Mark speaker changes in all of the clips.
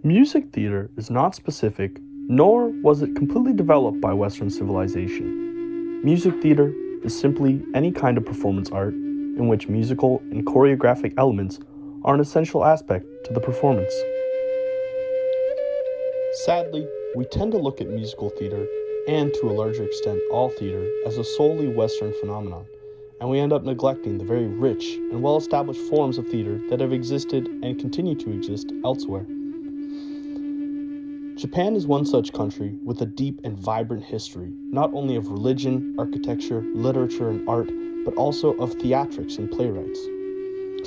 Speaker 1: Music theater is not specific, nor was it completely developed by Western civilization. Music theater is simply any kind of performance art in which musical and choreographic elements are an essential aspect to the performance. Sadly, we tend to look at musical theater, and to a larger extent all theater, as a solely Western phenomenon, and we end up neglecting the very rich and well-established forms of theater that have existed and continue to exist elsewhere. Japan is one such country with a deep and vibrant history, not only of religion, architecture, literature, and art, but also of theatrics and playwrights.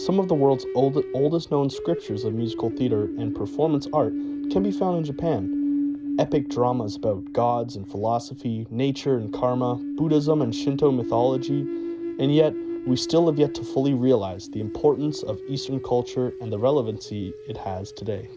Speaker 1: Some of the world's oldest known scriptures of musical theater and performance art can be found in Japan. Epic dramas about gods and philosophy, nature and karma, Buddhism and Shinto mythology, and yet we still have yet to fully realize the importance of Eastern culture and the relevancy it has today.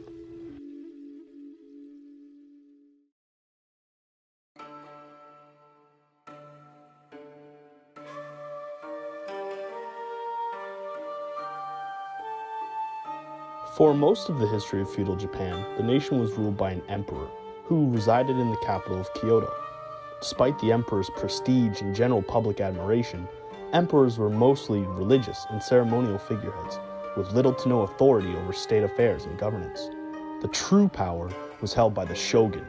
Speaker 1: For most of the history of feudal Japan, the nation was ruled by an emperor, who resided in the capital of Kyoto. Despite the emperor's prestige and general public admiration, emperors were mostly religious and ceremonial figureheads, with little to no authority over state affairs and governance. The true power was held by the shogun,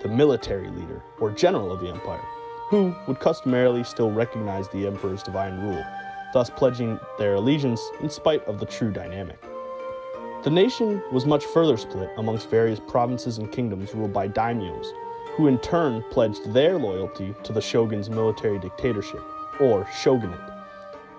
Speaker 1: the military leader or general of the empire, who would customarily still recognize the emperor's divine rule, thus pledging their allegiance in spite of the true dynamic. The nation was much further split amongst various provinces and kingdoms ruled by daimyos, who in turn pledged their loyalty to the shogun's military dictatorship, or shogunate.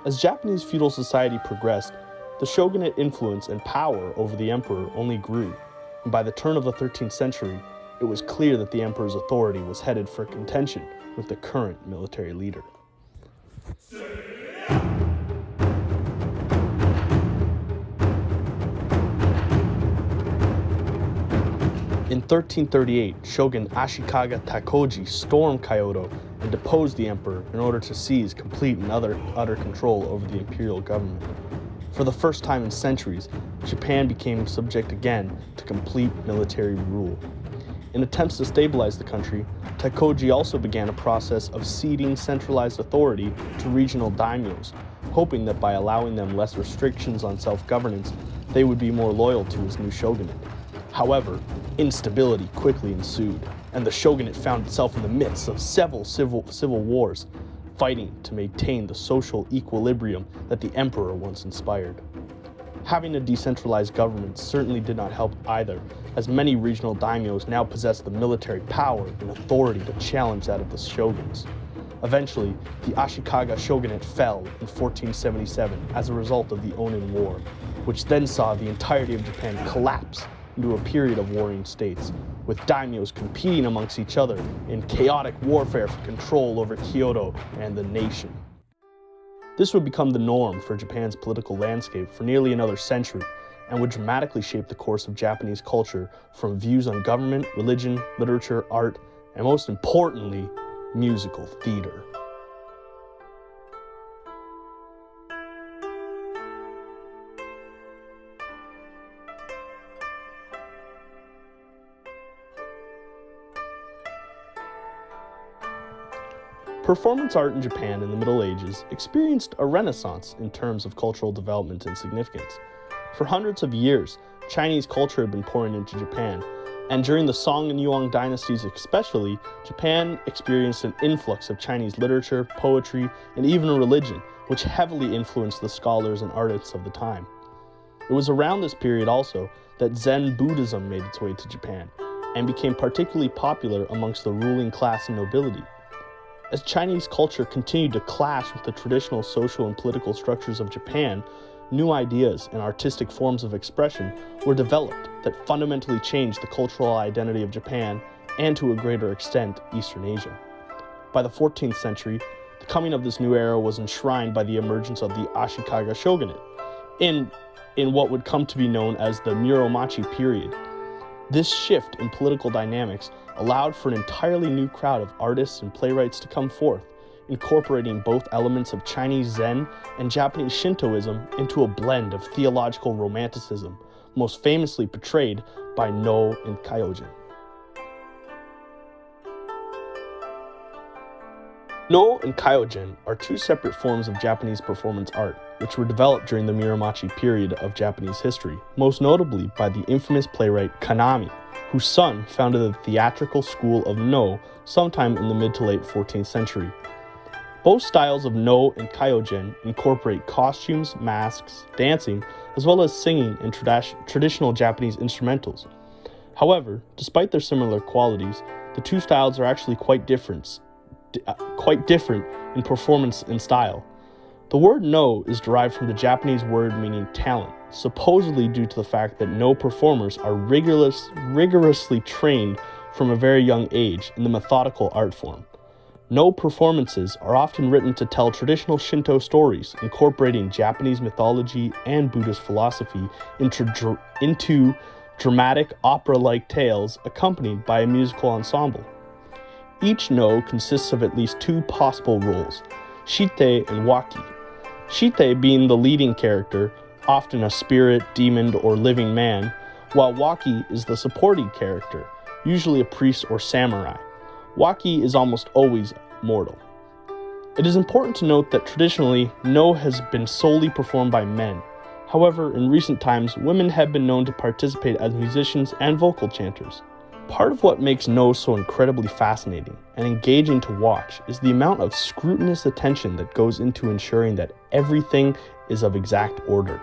Speaker 1: As Japanese feudal society progressed, the shogunate influence and power over the emperor only grew, and by the turn of the 13th century, it was clear that the emperor's authority was headed for contention with the current military leader. In 1338, Shogun Ashikaga Taikoji stormed Kyoto and deposed the emperor in order to seize complete and utter control over the imperial government. For the first time in centuries, Japan became subject again to complete military rule. In attempts to stabilize the country, Taikoji also began a process of ceding centralized authority to regional daimyos, hoping that by allowing them less restrictions on self-governance, they would be more loyal to his new shogunate. However, instability quickly ensued, and the shogunate found itself in the midst of several civil wars, fighting to maintain the social equilibrium that the emperor once inspired. Having a decentralized government certainly did not help either, as many regional daimyos now possessed the military power and authority to challenge that of the shoguns. Eventually, the Ashikaga shogunate fell in 1477 as a result of the Onin War, which then saw the entirety of Japan collapse into a period of warring states, with daimyos competing amongst each other in chaotic warfare for control over Kyoto and the nation. This would become the norm for Japan's political landscape for nearly another century, and would dramatically shape the course of Japanese culture from views on government, religion, literature, art, and most importantly, musical theater. Performance art in Japan in the Middle Ages experienced a renaissance in terms of cultural development and significance. For hundreds of years, Chinese culture had been pouring into Japan, and during the Song and Yuan dynasties especially, Japan experienced an influx of Chinese literature, poetry, and even religion, which heavily influenced the scholars and artists of the time. It was around this period also that Zen Buddhism made its way to Japan, and became particularly popular amongst the ruling class and nobility. As Chinese culture continued to clash with the traditional social and political structures of Japan, new ideas and artistic forms of expression were developed that fundamentally changed the cultural identity of Japan and, to a greater extent, Eastern Asia. By the 14th century, the coming of this new era was enshrined by the emergence of the Ashikaga shogunate in what would come to be known as the Muromachi period. This shift in political dynamics allowed for an entirely new crowd of artists and playwrights to come forth, incorporating both elements of Chinese Zen and Japanese Shintoism into a blend of theological romanticism, most famously portrayed by Noh and Kyogen. Noh and Kyogen are two separate forms of Japanese performance art, which were developed during the Muromachi period of Japanese history, most notably by the infamous playwright Kanami, whose son founded the theatrical school of Noh sometime in the mid to late 14th century. Both styles of Noh and Kyogen incorporate costumes, masks, dancing, as well as singing and traditional Japanese instrumentals. However, despite their similar qualities, the two styles are actually quite different in performance and style. The word Noh is derived from the Japanese word meaning talent, supposedly due to the fact that Noh performers are rigorously trained from a very young age in the methodical art form. Noh performances are often written to tell traditional Shinto stories, incorporating Japanese mythology and Buddhist philosophy into dramatic opera-like tales accompanied by a musical ensemble. Each Noh consists of at least two possible roles, Shite and Waki. Shite being the leading character, often a spirit, demon, or living man, while Waki is the supporting character, usually a priest or samurai. Waki is almost always mortal. It is important to note that traditionally, Noh has been solely performed by men. However, in recent times, women have been known to participate as musicians and vocal chanters. Part of what makes Noh so incredibly fascinating and engaging to watch is the amount of scrutinous attention that goes into ensuring that everything is of exact order.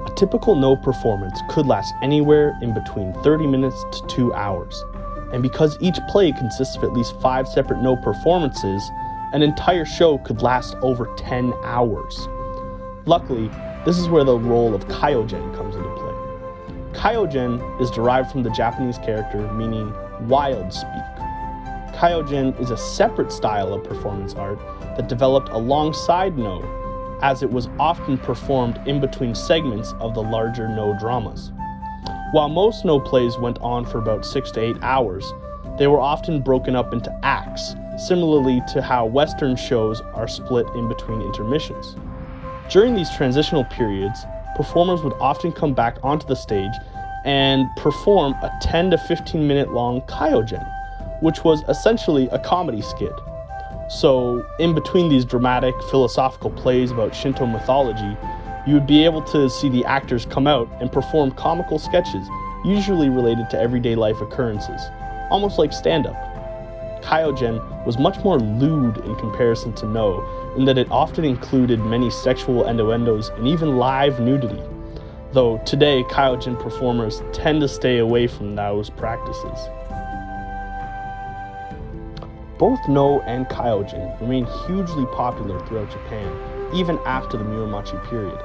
Speaker 1: A typical Noh performance could last anywhere in between 30 minutes to 2 hours, and because each play consists of at least 5 separate Noh performances, an entire show could last over 10 hours. Luckily, this is where the role of Kyogen comes into play. Kyogen is derived from the Japanese character meaning wild speak. Kyogen is a separate style of performance art that developed alongside Noh, as it was often performed in between segments of the larger Noh dramas. While most Noh plays went on for about 6 to 8 hours, they were often broken up into acts, similarly to how Western shows are split in between intermissions. During these transitional periods, performers would often come back onto the stage and perform a 10 to 15 minute long Kyogen, which was essentially a comedy skit. So, in between these dramatic, philosophical plays about Shinto mythology, you would be able to see the actors come out and perform comical sketches, usually related to everyday life occurrences, almost like stand-up. Kyogen was much more lewd in comparison to Noh, in that it often included many sexual innuendos and even live nudity, though today Kyogen performers tend to stay away from those practices. Both Noh and Kyogen remained hugely popular throughout Japan, even after the Muromachi period,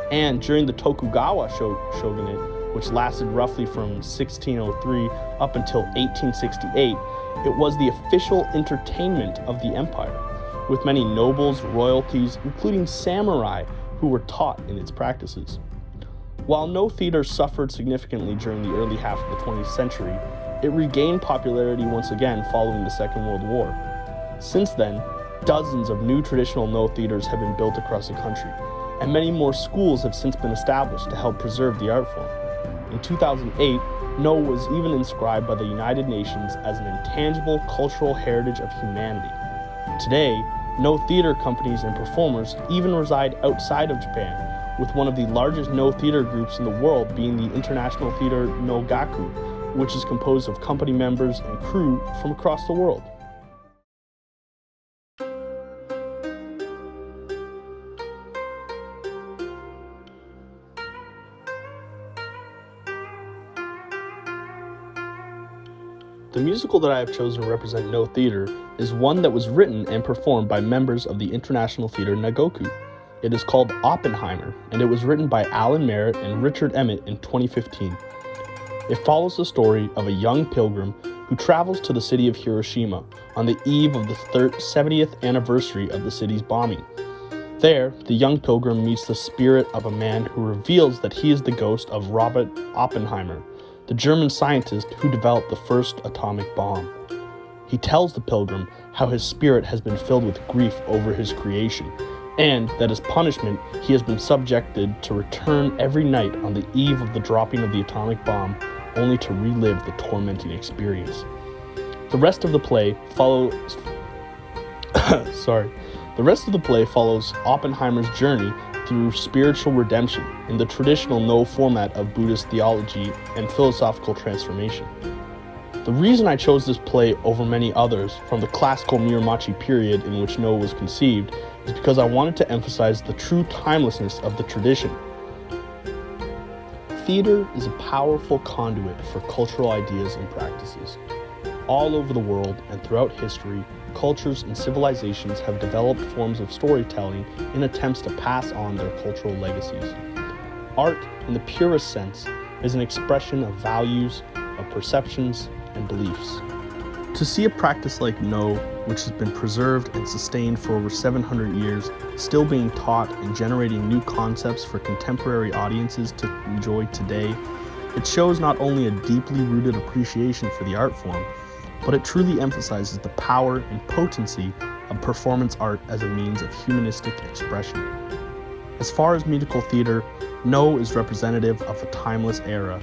Speaker 1: and during the Tokugawa shogunate, which lasted roughly from 1603 up until 1868, It was the official entertainment of the empire, with many nobles, royalties, including samurai, who were taught in its practices. While Noh theater suffered significantly during the early half of the 20th century, it regained popularity once again following the Second World War. Since then, dozens of new traditional Noh theaters have been built across the country, and many more schools have since been established to help preserve the art form. In 2008, Noh was even inscribed by the United Nations as an intangible cultural heritage of humanity. Today, Noh theater companies and performers even reside outside of Japan, with one of the largest Noh theater groups in the world being the international theater Noh Gaku, which is composed of company members and crew from across the world. The musical that I have chosen to represent Noh theater is one that was written and performed by members of the International Theater Nagoku. It is called Oppenheimer, and it was written by Alan Merritt and Richard Emmett in 2015. It follows the story of a young pilgrim who travels to the city of Hiroshima on the eve of the 70th anniversary of the city's bombing. There, the young pilgrim meets the spirit of a man who reveals that he is the ghost of Robert Oppenheimer, the German scientist who developed the first atomic bomb. He tells the pilgrim how his spirit has been filled with grief over his creation, and that as punishment, he has been subjected to return every night on the eve of the dropping of the atomic bomb, only to relive the tormenting experience. The rest of the play follows Oppenheimer's journey through spiritual redemption in the traditional Noh format of Buddhist theology and philosophical transformation. The reason I chose this play over many others from the classical Muromachi period in which Noh was conceived is because I wanted to emphasize the true timelessness of the tradition. Theater is a powerful conduit for cultural ideas and practices. All over the world and throughout history, cultures and civilizations have developed forms of storytelling in attempts to pass on their cultural legacies. Art, in the purest sense, is an expression of values, of perceptions, and beliefs. To see a practice like Noh, which has been preserved and sustained for over 700 years, still being taught and generating new concepts for contemporary audiences to enjoy today, it shows not only a deeply rooted appreciation for the art form, but it truly emphasizes the power and potency of performance art as a means of humanistic expression. As far as musical theater, Noh is representative of a timeless era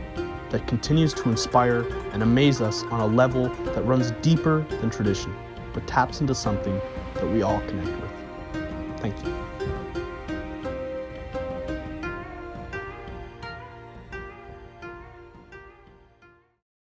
Speaker 1: that continues to inspire and amaze us on a level that runs deeper than tradition, but taps into something that we all connect with. Thank you.